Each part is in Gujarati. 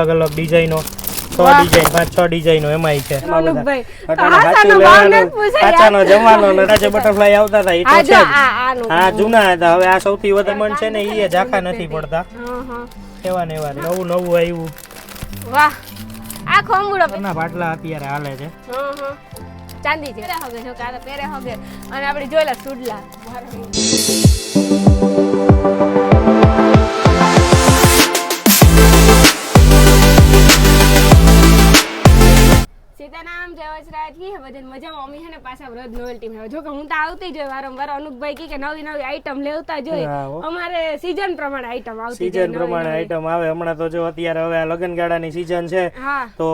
અલગ અલગ ડિઝાઇનો 6 ડિઝાઇન 5-6 ડિઝાઇનો એમાંય છે. અનુપભાઈ સાચાનો જમાનો ને રાજે બટરફ્લાય આવતા હતા એ તો છે હા જૂના હતા. હવે આ સૌથી વધુ મન છે ને ઈ ઝાખા નથી પડતા. એવા ને એવા નવું નવું આવ્યું. વાહ આ ખોંગુડો ના પાટલા અત્યારે હાલે છે. ચાંદી છે હવે જો કાલે પહેરે હવે અને આપણે જોઈલા સુડલા સીતારામ જય વજરાજ કી બધે મજામાં. અમી છે ને પાછા વ્રત નોવેલ્ટી માં જો કે હું તો આવતી જોઈ વારંવાર. અનુપભાઈ કે નવી નવી આઈટમ લેવતા જોઈ. અમારે સીઝન પ્રમાણે આઈટમ આવતી સીઝન પ્રમાણે આઈટમ આવે. હમણાં તો જો અત્યારે હવે આ લગનગાળાની સીઝન છે તો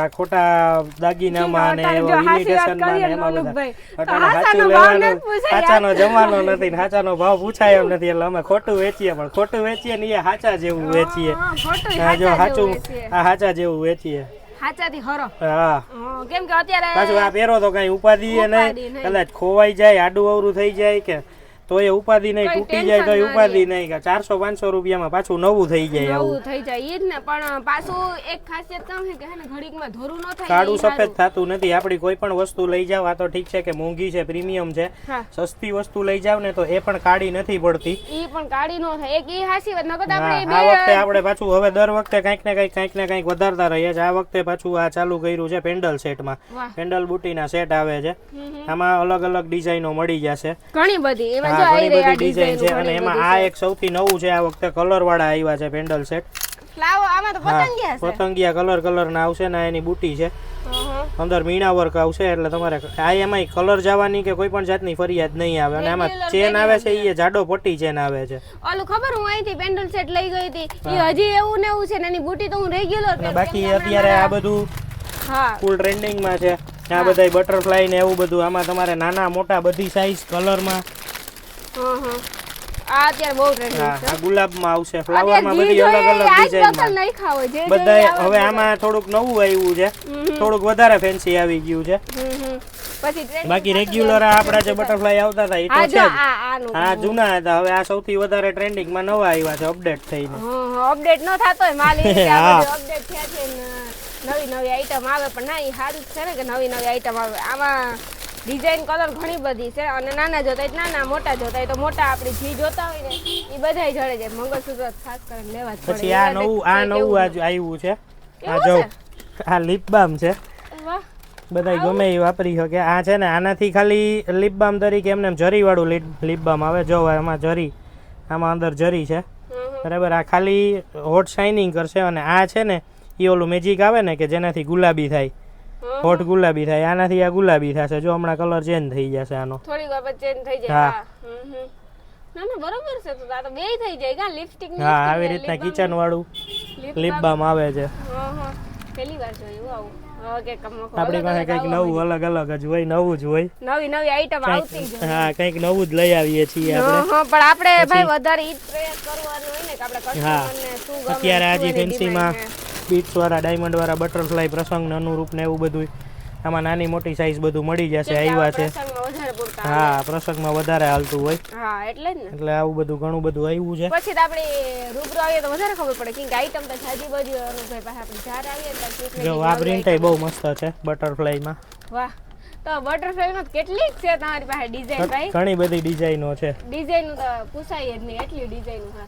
આ ખોટા દાગીનામાં ને એવા ઇમિટેશનમાં ને એમાં બધા સાચું લેવાનું સાચાનો જમાનો નથી ને સાચાનો ભાવ પૂછાય એમ નથી. એટલે અમે ખોટું વેચીએ પણ ખોટું વેચીએ ને એ સાચા જેવું વેચીએ. જો સાચું આ સાચા જેવું વેચીએ. હાચાથી હરો હા કેમ કે અત્યારે પાછું આ પહેરો તો કઈ ઉપાધિ નહીં. કદાચ ખોવાઈ જાય આડું અવરું થઈ જાય કે તો એ ઉપાધિ નહીં, તૂટી જાય તો એ ઉપાધિ નહીં. 400-500 રૂપિયામાં પાછું નવું થઈ જાય. નવું થઈ જાય ઈ જ ને. પણ પાછું એક ખાસિયત કામ છે કે હે ને ઘડીકમાં ધોરું ન થાય, કાળું સફેદ થાતું નથી. આપડી કોઈ પણ વસ્તુ લઈ જાવ આ તો ઠીક છે કે મોંઘી છે પ્રીમિયમ છે, સસ્તી વસ્તુ લઈ જાવ ને તો એ પણ કાળી નથી પડતી. ઈ પણ કાળી નો થાય એક ઈ હાસી વાત. નકર આપણે આ વખતે આપણે પાછું હવે દર વખતે કંઈક ને કંઈક વધારતા રહીએ છીએ. આ વખતે પાછું આ ચાલુ કર્યું છે પેન્ડલ સેટમાં. પેન્ડલ બુટીના સેટ આવે છે. આમાં અલગ અલગ ડિઝાઇનો મળી જશે ઘણી બધી. ઘણી બધી ડિઝાઇન છે અને એમાં આ એક સૌથી નવું છે. આ વખતે કલર વાળા આવ્યા છે પેન્ડલ સેટ. ફ્લાવર આમાં તો પતંગિયા છે. પતંગિયા કલર ના આવશે ને એની બુટી છે. અંદર મીણા વર્ક આવશે એટલે તમારે આ એમાંય કલર જવાની કે કોઈ પણ જાતની ફરિયાદ નહીં આવે. અને આમાં ચેન આવે છે એ જાડો પટ્ટી ચેન આવે છે. ઓલું ખબર હું અહીંથી પેન્ડલ સેટ લઈ ગઈ હતી એ હજી એવું ને એવું છે ને એની બુટી તો હું રેગ્યુલર પહેરું. બાકી અત્યારે આ બધું ફૂલ ટ્રેન્ડિંગ માં છે. આ બધા બટરફ્લાય ને એવું બધું. આમાં તમારે નાના મોટા બધી સાઈઝ કલરમાં આ અત્યારે બહુ ટ્રેન્ડિંગ છે. આ ગુલાબમાં આવશે, ફ્લાવરમાં બધી અલગ અલગ ડિઝાઇનમાં બધા. હવે આમાં થોડુંક નવું આવ્યું છે, થોડુંક વધારે ફેન્સી આવી ગયું છે. બાકી રેગ્યુલર આપડા જે બટરફ્લાય આવતા હતા એ તો છે હા જૂના હતા. હવે આ સૌથી વધારે ટ્રેન્ડિંગ માં નવા આવ્યા છે અપડેટ થઈને. અપડેટ ન થાતો હોય માલી અપડેટ થયા છે નવી નવી આઈટમ આવે. પણ ના એ સારું છે ને કે નવી નવી આઈટમ આવે. આમાં ડિઝાઇન કલર ઘણી બધી છે અને નાના જોતા હોય નાના, મોટા જોતા હોય તો મોટા. આપણે જી જોતા હોય ને એ બધાય જડે જાય. મંગળસૂત્ર ખાસ કરીને લેવા જ પડે. પછી આ નવું આવ્યું છે. આ જો આ લિપ બામ છે. બધાય ગમે એ વાપરી શકે. આ છે ને આનાથી ખાલી લિપ બામ તરીકે એમને જરી વાળું લિપ બામ આવે. જો એમાં જરી, આમાં અંદર જરી છે બરાબર. આ ખાલી હોટ શાઇનિંગ કરશે. અને આ છે ને એ ઓલું મેજિક આવે ને કે જેનાથી ગુલાબી થાય, હોટ ગુલાબી થાય. આનાથી આ ગુલાબી થશે. જો હમણાં કલર ચેન્જ થઈ જશે આનો. થોડી વાર પછી ચેન્જ થઈ જાય. હા ના ના બરોબર છે. તો આ તો બેય થઈ જાય કા લિપસ્ટિક. હા આવી રીતના કિચન વાળું લિપ બામ આવે છે. પહેલી વાર જોયું આવું. આપણી પાસે કઈક નવું અલગ અલગ જ હોય, નવું જ હોય. નવી નવી આઈટમ આવતી જ હોય. હા કઈક નવું જ લઈ આવીએ છીએ આપણે. પણ આપણે ભાઈ વધારે ઈ પ્રયાસ કરવાનો હોય ને કે આપણે કસ્ટમરને શું ગમે. અત્યારે આજે ફેન્સીમાં બીટ્સ વાળા, ડાયમંડ વાળા બટરફ્લાય પ્રસંગને અનુરૂપ ને એવું બધું આમાં નાની મોટી સાઈઝ બધું મળી જશે. આવ્યા છે હા પ્રસંગમાં વધારે હાલતું હોય. હા એટલે જ ને. એટલે આવું બધું ઘણું બધું આવ્યું છે. પછી આપણે રૂબરૂ આવીએ તો વધારે ખબર પડે કે આઈટમ તો જાજી બધી અનુભવ પાસે આપણે જાર આવીએ તો જો આ પ્રિન્ટ બહુ મસ્ત છે બટરફ્લાયમાં. વાહ તો બટરફ્લાયમાં કેટલી છે તમારી પાસે ડિઝાઇન ભાઈ? ઘણી બધી ડિઝાઇનો છે. ડિઝાઇન તો પૂછાય જ નહીં એટલી ડિઝાઇન છે.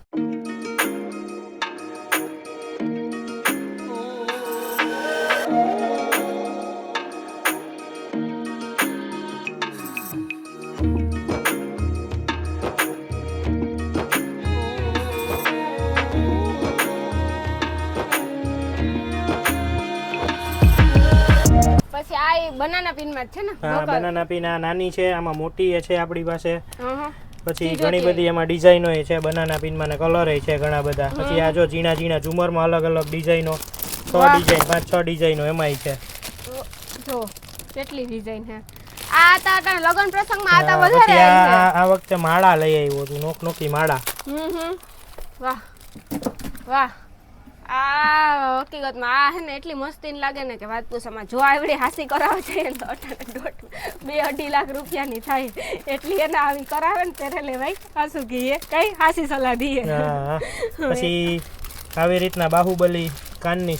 પછી આ બનાના પિન માં છે ને. હા બનાના પિન આ નાની છે, આમાં મોટી છે આપણી પાસે. પછી ઘણી બધી એમાં ડિઝાઇનો છે બનાના પિન માં ને કલર છે ઘણા બધા. પછી આ જો ઝીણા ઝીણા ઝુમર માં અલગ અલગ ડિઝાઇનો 6 ડિઝાઇન 5-6 ડિઝાઇનો એમાંય છે. જો કેટલી ડિઝાઇન છે. આ તા લગન પ્રસંગમાં આતા વધારે આ વખતે માળા લઈ આવ્યો છું, નોકી માળા. વાહ વાહ. આ હકીકતમાં આ હે ને એટલી મસ્તી લાગે ને કે વાત પૂછવામાં. જો આવડી હાસી કરાવે છે ને તો 2-2.5 લાખ રૂપિયાની થાય. એટલી એને આવી કરાવે ને ત્યારે લેવાય. હાસુ કીએ કઈ હાસી સલાહ દીએ. પછી આવી રીતના બાહુબલી કાનની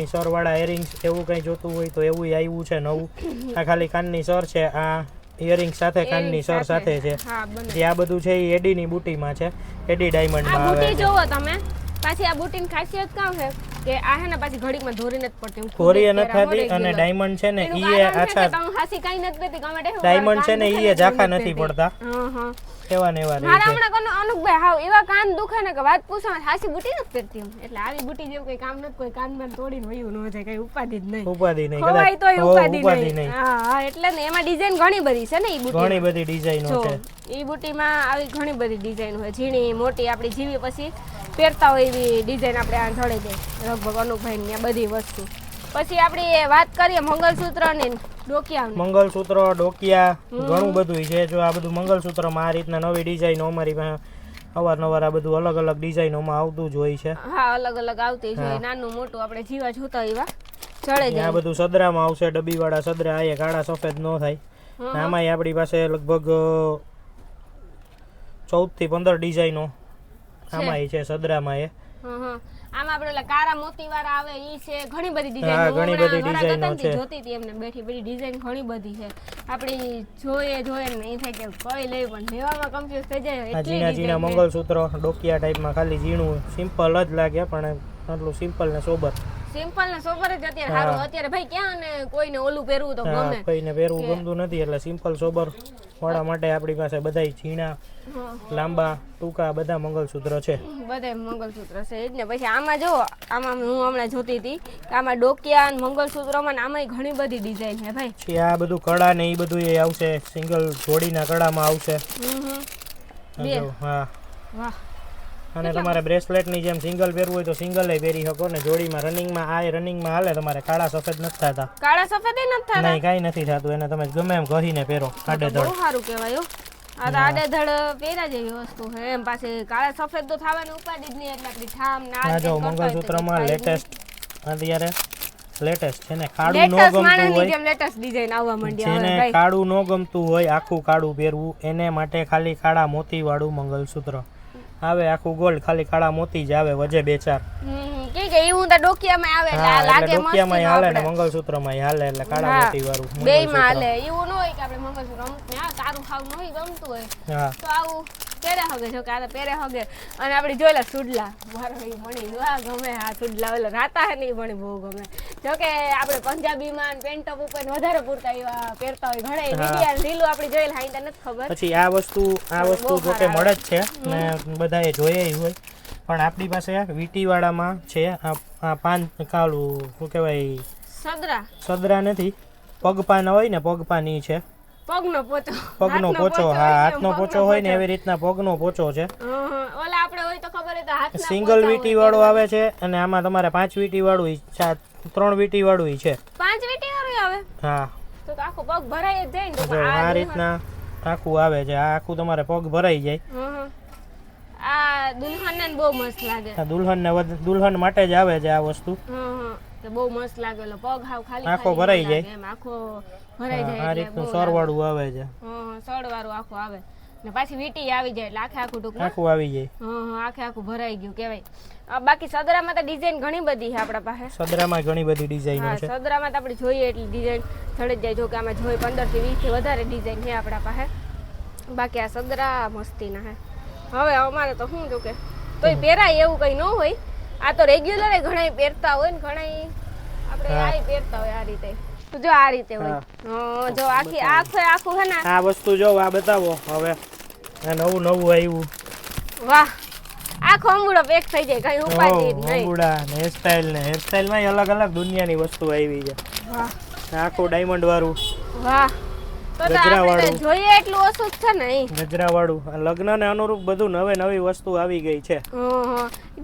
સર વાળા ઇયરિંગ્સ એવું કંઈ જોતું હોય તો એવું આવ્યું છે નવું. આ ખાલી કાનની સર છે, આ ઇયરિંગ સાથે કાનની સર સાથે છે. જે આ બધું છે એ એડીની બુટીમાં છે, એડી ડાયમંડમાં આવે છે. બુટી જોવો તમે, પાછી આ બુટીની ખાસિયત કામ છે કે આ હે ને પાછી ઘડીકમાં ધોરી નથી પડતી, ધોરી નથી થતી. અને ડાયમંડ છે ને ઈ આછા ડાયમંડ છે ને ઈ ઝાખા નથી પડતા. એવા ને એવા મારા હમણાં કોનો અનુભાઈ હાવ એવા કાન દુખે ને કે વાત પૂછો હાસી બુટી નથી પહેરતી એટલે આવી બુટી જેવું કઈ કામ નથી, કોઈ કાનમાં તોડીને વયું ન જાય, કઈ ઉપાધિ જ નહીં. ઉપાધિ નહીં, ખવાય તોય ઉપાધિ નહીં. હા એટલે ને એમાં ડિઝાઇન ઘણી બધી છે ને ઈ બુટી, ઘણી બધી ડિઝાઇનો છે ઈ બુટીમાં. આવી ઘણી બધી ડિઝાઇન હોય, ઝીણી મોટી, આપણી જીવી પછી પહેરતા હોય એવી ડિઝાઇન આપણે આ જડે દે લગભગ અનુભાઈ ને બધી વસ્તુ. પછી આપણી વાત કરીએ મંગલસૂત્ર ને ડોકિયા. મંગલસૂત્ર, ડોકિયા ઘણું બધું છે. જો આ બધું મંગલસૂત્રમાં આ રીતના નવી ડિઝાઇનો અમારી પાસે અવારનવાર આ બધું અલગ અલગ ડિઝાઇનોમાં આવતું જ હોય છે. હા અલગ અલગ આવતી હોય, નાનું મોટું આપણે જીવા જોતા એવા ચડે જાય. આ બધું સદરામાં આવશે, ડબ્બીવાળા સદરા, આ કાળા સફેદ ન થાય. આમાંય આપણી પાસે લગભગ 14 થી 15 ડિઝાઇનો આમાંય છે સદરામાં. એ આમાં આપણે ઓલા કારા મોતી વાળા આવે ઈ છે, ઘણી બધી ડિઝાઇન. હા ઘણી બધી ડિઝાઇનો છે. જોતી હતી એમને બેઠી બધી ડિઝાઇન ઘણી બધી છે. આપણી જોઈએ ને એ થાય કે કોઈ લેવી પણ લેવામાં કન્ફ્યુઝ થઈ જાય. ઝીણા ઝીણા મંગલસૂત્ર ડોકિયા ટાઈપમાં, ખાલી ઝીણું સિમ્પલ જ લાગે પણ આટલું સિમ્પલ ને સોબર. સિમ્પલ ને સોબર જ અત્યારે સારું. અત્યારે ભાઈ ક્યાં ને કોઈને ઓલું પહેરવું તો ગમે, કોઈને પહેરવું ગમતું નથી એટલે સિમ્પલ સોબર વાળા માટે આપણી પાસે બધાય ઝીણા, લાંબા, ટૂંકા બધા મંગલસૂત્ર છે. બધા મંગલસૂત્ર છે જ ને. પછી આમાં જો, આમાં હું હમણાં જોતી હતી કે આમાં ડોકિયા અને મંગલસૂત્રમાં આમાં ઘણી બધી ડિઝાઇન છે ભાઈ. પછી આ બધું કડા ને એ બધું એ આવશે, સિંગલ જોડીના કડામાં આવશે. હા વાહ. અને તમારે બ્રેસલેટ ની જેમ સિંગલ પહેરવું હોય તો સિંગલ એ પહેરી શકો ને જોડીમાં. રનિંગમાં આ રનિંગમાં હાલે. તમારે કાળા સફેદ નથી થતા. કાળા સફેદ નથી થતા? નહીં, કાઈ નથી થતું. એને તમે ગમે એમ કહીને પહેરો આડેધડ. બહુ સારું કહેવાય. આ તો આડેધડ પહેરા જેવી વસ્તુ છે એમ. પાછી કાળા સફેદ તો થવાની ઉપાડી જ નહીં એટલે આપણી ઠામ ના. જો મંગલસૂત્રમાં લેટેસ્ટ અત્યારે લેટેસ્ટ છે ને. કાળું ન ગમતું હોય, લેટેસ્ટ ડિઝાઇન આવવા માંડી. જેને કાળું ન ગમતું હોય, આખું કાળું પહેરવું, એને માટે ખાલી કાળા મોતી વાળું મંગલસૂત્ર આવે. આખું ગોલ્ડ, ખાલી કાળા મોતી જ આવે, વજે 2-4. કે એવું તો ડોકિયામાં આવે એટલે લાગે મસ્ત. ડોકિયામાં હાલે ને મંગલસૂત્રમાં હાલે એટલે કાળા મોતી વાળું બેયમાં હાલે. એવું ન હોય કે આપણે મંગલસૂત્ર અમુક ને તારું ખાવ ન હોય ગમતું હોય તો આવું પહેરે હગે. જો કે આ પહેરે હગે. અને આપણે જોયેલા સુડલા મારો એ મણી વાહ ગમે. આ સુડલા ઓલા રાતા હે ને એ મણી બહુ ગમે. જો કે આપણે પંજાબીમાં પેન્ટ ટોપ ઉપર વધારે પૂરતા એવા પહેરતા હોય ઘણા. વિડિયા રીલું આપણે જોયેલા હાઈ તને ખબર. પછી આ વસ્તુ જો કે મળે જ છે ને બધાએ જોઈએ હોય. પણ આપણી પાસે વીટી વાળામાં છે આ પાન કાળું શું કહેવાય, સદરા નથી, પગપાન હોય ને પગપાન ઈ છે. પગનો પોચો. હા હાથનો પોચો હોય ને એવી રીતના પગનો પોચો છે. ઓલા આપણે હોય તો ખબર હોય તો હાથના સિંગલ વીટી વાળો આવે છે અને આમાં તમારે 5 વીટી વાળું 3 વીટી વાળું છે. 5 વીટી વાળું આવે? હા. તો આખો પગ ભરાઈ જાય ને. તો આ રીતના આખું આવે છે. આ આખું તમારે પગ ભરાઈ જાય. આ દુલ્હનને બહુ મસ્ત લાગે. દુલ્હન માટે જ આવે છે આ વસ્તુ. તે બહુ મસ્ત લાગેલો. પગ હાવ ખાલી આખો ભરાઈ જાય એમ. આખો ભરાઈ જાય. આ રીતનું સરવાળું આવે છે. સરવાળું આખું આવે ને પાછી વીટી આવી જાય એટલે આખું ટૂંકમાં આખું આવી જાય. આખું ભરાઈ ગયું કહેવાય. બાકી સદરામાં તો ડિઝાઇન ઘણી બધી છે આપણા પાસે. સદરામાં ઘણી બધી ડિઝાઇનો છે. સદરામાં તો આપણે જોઈએ એટલી ડિઝાઇન ચડી જાય. જો કે આમાં જોઈએ 15 થી 20 થી વધારે ડિઝાઇન છે આપણા પાસે. બાકી આ સદરા મસ્તીના છે. હવે અમારે તો શું જો કે તોય પહેરાય એવું કઈ ન હોય. આ તો રેગ્યુલર ઘણા પહેરતા હોય ને ઘણા આપણે આ પહેરતા હોય આ રીતે. જો આ રીતે હોય. જો આખું હે ને આ વસ્તુ જો આ બતાવો. હવે આ નવું આવ્યું. વાહ. આખો અંગૂઠો પેક થઈ જાય, કઈ ઉપાધિ નહીં. અંગૂઠા ને હેરસ્ટાઈલ માં અલગ અલગ દુનિયાની વસ્તુ આવી છે. વાહ. આખું ડાયમંડ વાળું. વાહ. તો આપણે જોઈએ એટલું ઓછું જ છે ને. ગજરા વાળું લગ્ન ને અનુરૂપ બધું નવી વસ્તુ આવી ગઈ છે.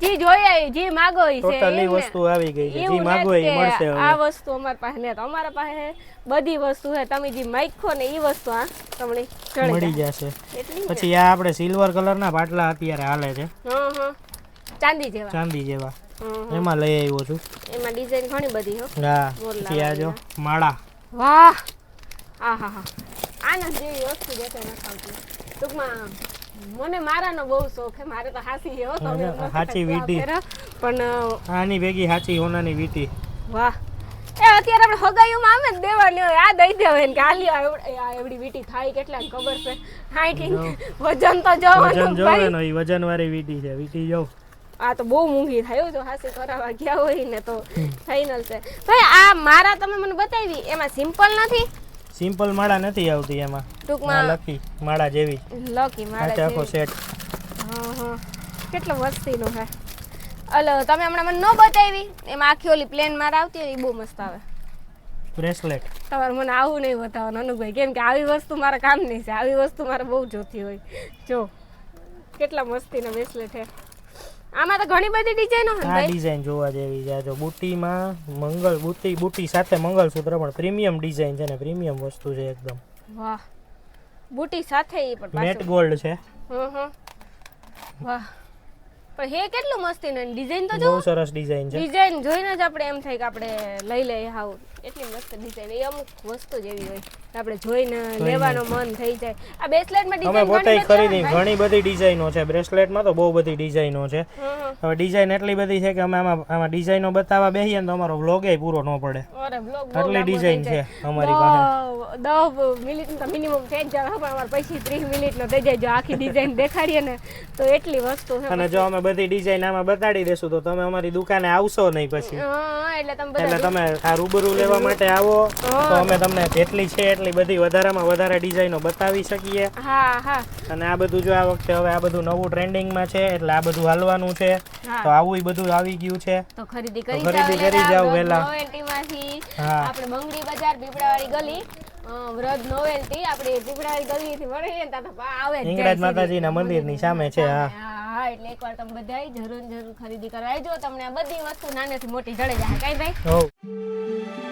જી જોઈએ જી માગો છે ટોટલી વસ્તુ આવી ગઈ છે. જી માગો એ મળશે. આ વસ્તુ અમાર પાસે ને અમારા પાસે બધી વસ્તુ છે. તમે જે માગો ને એ વસ્તુ આ તમને મળી જશે. પછી આ આપણે સિલ્વર કલર ના પાટલા અત્યારે હાલે છે. ચાંદી જેવા એમાં લઈ આવ્યો છું. એમાં ડિઝાઇન ઘણી બધી હો. હા. પછી આ જો માળા. વાહ. આના જેવી વસ્તુ દેખાય ન આવતી. ટૂંકમાં મને મારાનો બહુ શોખ છે, મારે તો હાસી છે હો, તમે મસ્ત હાચી વીટી. પણ આની ભેગી હાચી હોનાની વીટી. વાહ, એ અત્યારે આપણે હગાઈઓમાં આવે ને દેવાની હોય, આ દઈ દેવાય ને કે આ લ્યો, આ એવડી વીટી થાય કેટલા ખબર છે? 60 વજન તો જો વજન જોવે ને, ઈ વજન વાળી વીટી છે. વીટી જો આ તો બહુ મૂંઘી થાય જો હાસી કરાવવા ગયા હોય ને તો ફાઇનલ છે ભાઈ. આ મારા તમે મને બતાવી એમાં સિમ્પલ નથી, સિમ્પલ માળા નથી આવતી એમાં, ટૂંકમાં લકી માળા જેવી, લકી મારા આખો સેટ. હા હા, કેટલો મસ્તીનો છે. અલો તમે હમણાં મને ન બતાવી, એમાં આખી ઓલી પ્લેન મારા આવતી હોય એ બહુ મસ્ત આવે. બ્રેસલેટ તમારે મને આવું નહીં બતાવવાનું અનુભાઈ, કેમ કે આવી વસ્તુ મારા કામની છે, આવી વસ્તુ મારે બહુ જોતી હોય. જો કેટલા મસ્તીના બ્રેસલેટ છે. આમાં તો ઘણી બધી ડિઝાઇનો છે આ ભાઈ. ડિઝાઇન જોવા જેવી છે. જો બુટીમાં મંગળ બુટી સાથે મંગળસૂત્ર, પણ પ્રીમિયમ ડિઝાઇન છે ને પ્રીમિયમ વસ્તુ છે એકદમ. વાહ, બુટી સાથે ઈ પણ મેટ પાછું. ગોલ્ડ છે. વાહ, પણ હે કેટલું મસ્તી ને ડિઝાઇન તો જો, બહુ સરસ ડિઝાઇન છે. ડિઝાઇન જોઈને જ આપણે એમ થાય કે આપણે લઈ લઈએ. હાવ એટલી મસ્ત ડિઝાઇન. એ અમુક વસ્તુ જેવી હોય આપણે જોઈને લેવાનો મન થઈ જાય. આ બ્રેસલેટમાં અમે ડિઝાઇન પોતે ખરીદી ઘણી બધી ડિઝાઇનો છે બ્રેસલેટમાં, તો બહુ બધી ડિઝાઇનો છે. હવે ડિઝાઇન એટલી બધી છે કે અમે આમાં ડિઝાઇનો બતાવવા બેસીએ ને તો અમારો વ્લોગ પૂરો ન પડે, અરે બ્લોગ એટલી ડિઝાઇન છે અમારી પાસે. 10 મિનિટ તો મિનિમમ થઈ જ જાય, પણ અમારે પછી 30 મિનિટનો થઈ જાય જો આખી ડિઝાઇન દેખાડીએ ને તો એટલી વસ્તુ છે. અને જો અમે બધી ડિઝાઇન આમાં બતાડી દેશું તો તમે અમારી દુકાને આવશો નહીં પછી. હા, એટલે તમે એટલે તમે આ રૂબરૂ લેવા માટે આવો તો અમે તમને જેટલી છે એટલી બધી વધારેમાં વધારે ડિઝાઇનો બતાવી શકીએ. હા હા. અને આ બધું જો આ વખતે હવે આ બધું નવું ટ્રેન્ડિંગમાં છે એટલે આ બધું હાલવાનું છે, તો આવું બધું આવી ગયું છે, તો ખરીદી કરી જાવ વેલા. નોવેલ્ટીમાંથી આપણે બંગડી બજાર પીપળાવાળી ગલી, વ્રત નોવેલ્ટી આપણે પીપળાવાળી ગલીથી મળીએ ને તો આવે હિંગળાજ માતાજીના મંદિરની સામે છે. હા હા, એટલે એકવાર તમે બધા જરૂર ખરીદી કરવા આવજો, તમને આ બધી વસ્તુ નાનેથી મોટી જડે જાય. કાઈ ભાઈ?